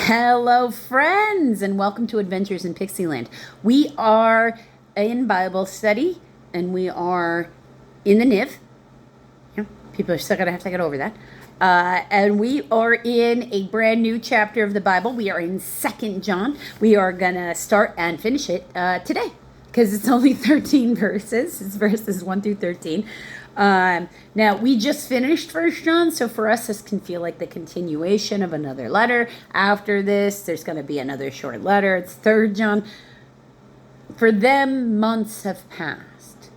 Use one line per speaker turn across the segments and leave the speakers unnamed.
Hello, friends, and welcome to Adventures in Pixieland. We are in Bible study, and we are in the NIV. Yeah, people are still going to have to get over that. And we are in a brand new chapter of the Bible. We are in 2 John. We are going to start and finish it today because it's only 13 verses. It's verses 1 through 13. Now, we just finished 1 John, so for us, this can feel like the continuation of another letter. After this, there's going to be another short letter. It's 3 John. For them, months have passed.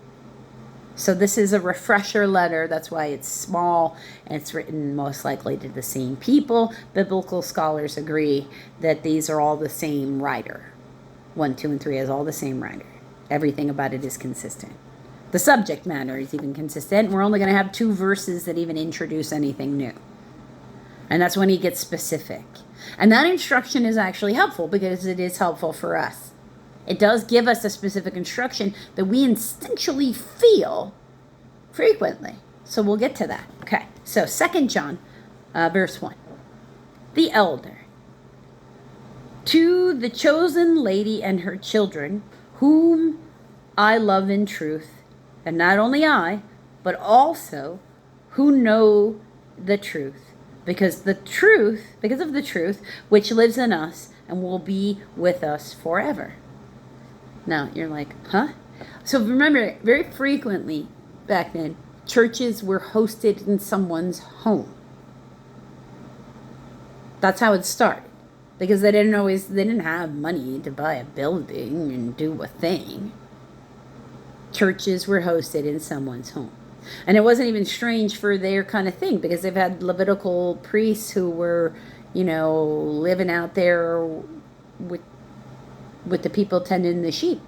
So this is a refresher letter. That's why it's small, and it's written most likely to the same people. Biblical scholars agree that these are all the same writer. 1, 2, and 3 is all the same writer. Everything about it is consistent. The subject matter is even consistent. We're only going to have 2 verses that even introduce anything new. And that's when he gets specific. And that instruction is actually helpful because it is helpful for us. It does give us a specific instruction that we instinctually feel frequently. So we'll get to that. Okay, so 2 John, verse 1. The elder. To the chosen lady and her children, whom I love in truth, and not only I, but also who know the truth, because of the truth which lives in us and will be with us forever. Now, you're like, huh? So remember, very frequently back then, churches were hosted in someone's home. That's how it started. Because they didn't have money to buy a building and do a thing. Churches were hosted in someone's home. And it wasn't even strange for their kind of thing, because they've had Levitical priests who were, living out there with the people tending the sheep,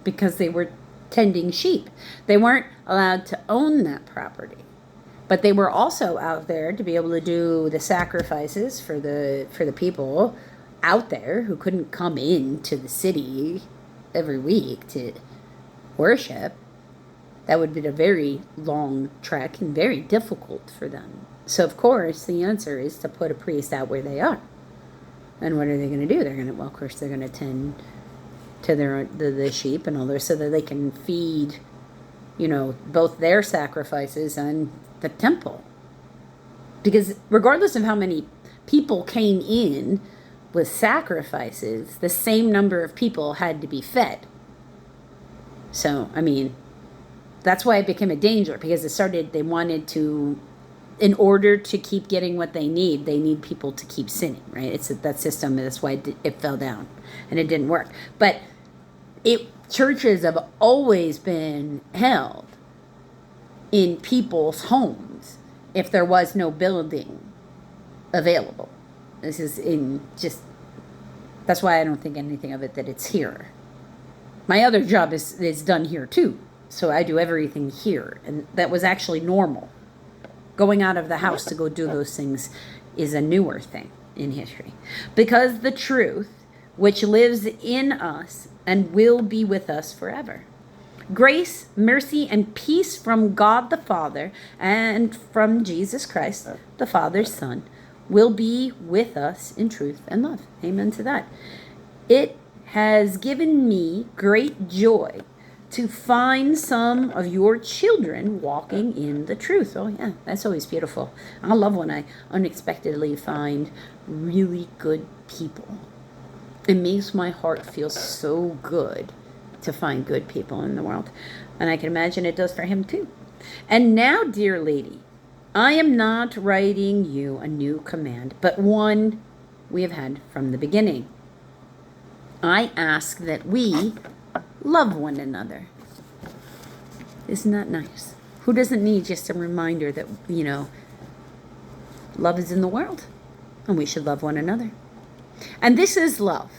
because they were tending sheep. They weren't allowed to own that property, but they were also out there to be able to do the sacrifices for the people out there who couldn't come into the city every week to worship. That would be a very long trek and very difficult for them. So of course the answer is to put a priest out where they are. And what are they going to do? Of course they're going to tend to the sheep and all this, so that they can feed, both their sacrifices and the temple. Because regardless of how many people came in with sacrifices, the same number of people had to be fed. So, that's why it became a danger, because they wanted to, in order to keep getting what they need people to keep sinning, right? It's that system, that's why it fell down, and it didn't work. But churches have always been held in people's homes if there was no building available. That's why I don't think anything of it that it's here. My other job is done here too. So I do everything here. And that was actually normal. Going out of the house to go do those things is a newer thing in history. Because the truth, which lives in us and will be with us forever. Grace, mercy, and peace from God the Father and from Jesus Christ, the Father's Son, will be with us in truth and love. Amen to that. It has given me great joy to find some of your children walking in the truth. Oh yeah, that's always beautiful. I love when I unexpectedly find really good people. It makes my heart feel so good to find good people in the world. And I can imagine it does for him too. And now, dear lady, I am not writing you a new command, but one we have had from the beginning. I ask that we love one another. Isn't that nice? Who doesn't need just a reminder that, love is in the world, and we should love one another. And this is love,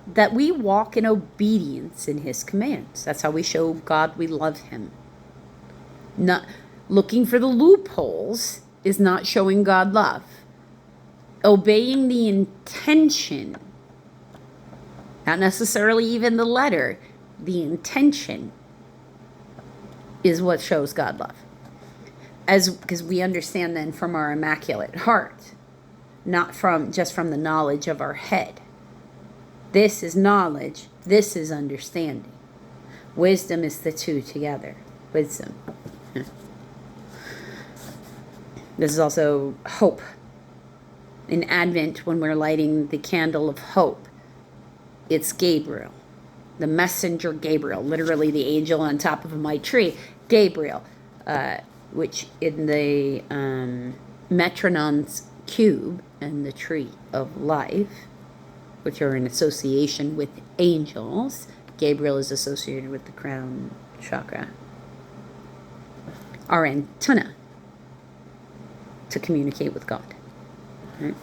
that we walk in obedience in his commands. That's how we show God we love him. Not looking for the loopholes is not showing God love. Obeying the intention, not necessarily even the letter, the intention is what shows God love. Because we understand then from our immaculate heart not from just from the knowledge of our head. This is knowledge. This is understanding. Wisdom is the two together. Wisdom. This is also hope. In Advent, when we're lighting the candle of hope, it's Gabriel, the messenger Gabriel, literally the angel on top of my tree, Gabriel, which in the metronom's cube and the tree of life, which are in association with angels, Gabriel is associated with the crown chakra, our antenna to communicate with God. Right?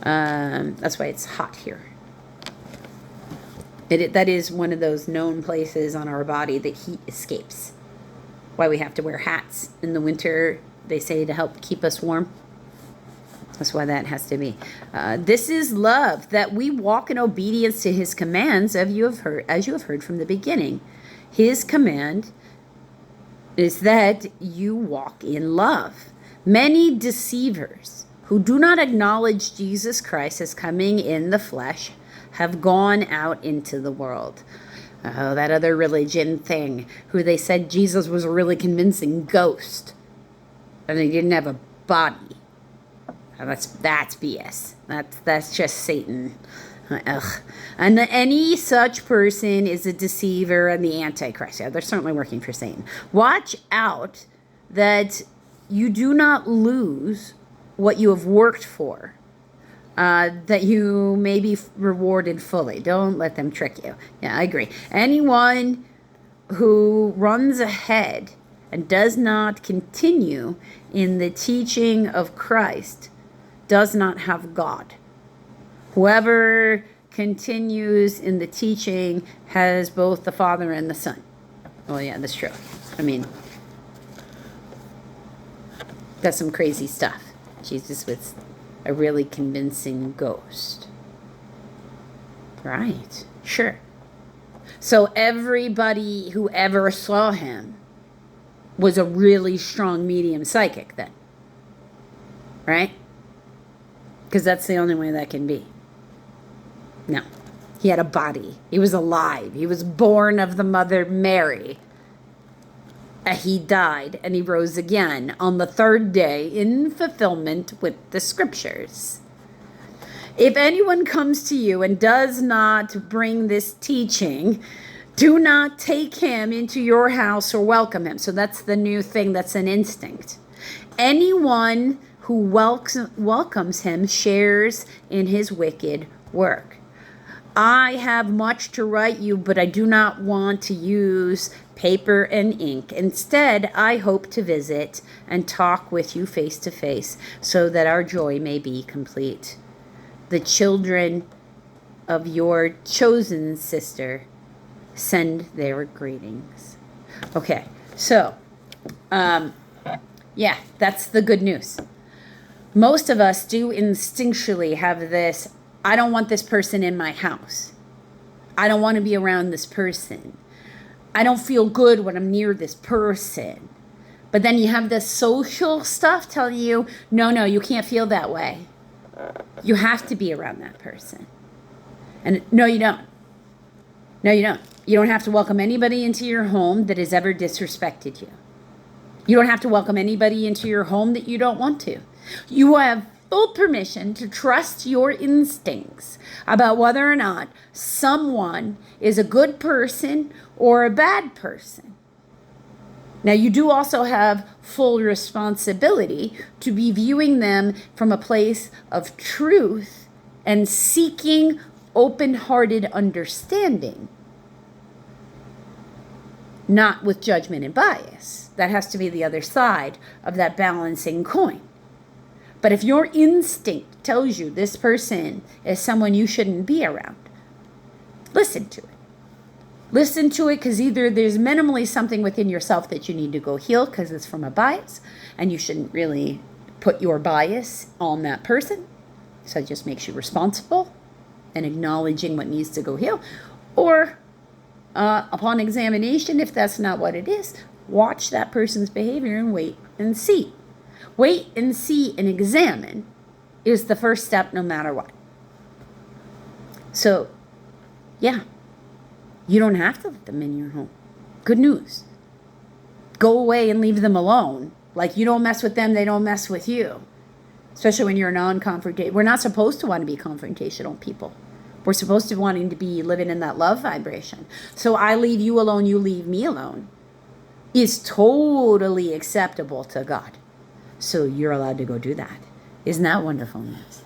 That's why it's hot here. That is one of those known places on our body that heat escapes. Why we have to wear hats in the winter, they say, to help keep us warm. That's why that has to be. This is love, that we walk in obedience to his commands, as you have heard from the beginning. His command is that you walk in love. Many deceivers who do not acknowledge Jesus Christ as coming in the flesh have gone out into the world. Oh, that other religion thing, who they said Jesus was a really convincing ghost, and he didn't have a body. That's BS. That's just Satan. Ugh. And any such person is a deceiver and the Antichrist. Yeah, they're certainly working for Satan. Watch out that you do not lose what you have worked for, that you may be rewarded fully. Don't let them trick you. Yeah, I agree. Anyone who runs ahead and does not continue in the teaching of Christ does not have God. Whoever continues in the teaching has both the Father and the Son. Oh yeah, that's true. I mean, that's some crazy stuff. Jesus was a really convincing ghost. Right, sure. So everybody who ever saw him was a really strong medium psychic then. Right? Because that's the only way that can be. No. He had a body. He was alive. He was born of the Mother Mary. He died and he rose again on the third day in fulfillment with the scriptures. If anyone comes to you and does not bring this teaching, do not take him into your house or welcome him. So that's the new thing. That's an instinct. Anyone who welcomes him shares in his wicked work. I have much to write you, but I do not want to use paper and ink. Instead, I hope to visit and talk with you face to face so that our joy may be complete. The children of your chosen sister send their greetings. Okay, so, yeah, that's the good news. Most of us do instinctually have this, I don't want this person in my house. I don't want to be around this person. I don't feel good when I'm near this person. But then you have this social stuff telling you, no, you can't feel that way. You have to be around that person. And no, you don't. No, you don't. You don't have to welcome anybody into your home that has ever disrespected you. You don't have to welcome anybody into your home that you don't want to. You have full permission to trust your instincts about whether or not someone is a good person or a bad person. Now, you do also have full responsibility to be viewing them from a place of truth and seeking open-hearted understanding, not with judgment and bias. That has to be the other side of that balancing coin. But if your instinct tells you this person is someone you shouldn't be around, listen to it. Listen to it, because either there's minimally something within yourself that you need to go heal because it's from a bias, and you shouldn't really put your bias on that person. So it just makes you responsible and acknowledging what needs to go heal. Or upon examination, if that's not what it is, watch that person's behavior and wait and see. Wait and see and examine is the first step no matter what. So, yeah, you don't have to let them in your home. Good news. Go away and leave them alone. Like, you don't mess with them, they don't mess with you. Especially when you're non-confrontational. We're not supposed to want to be confrontational people. We're supposed to wanting to be living in that love vibration. So I leave you alone, you leave me alone is totally acceptable to God. So you're allowed to go do that. Isn't that wonderfulness?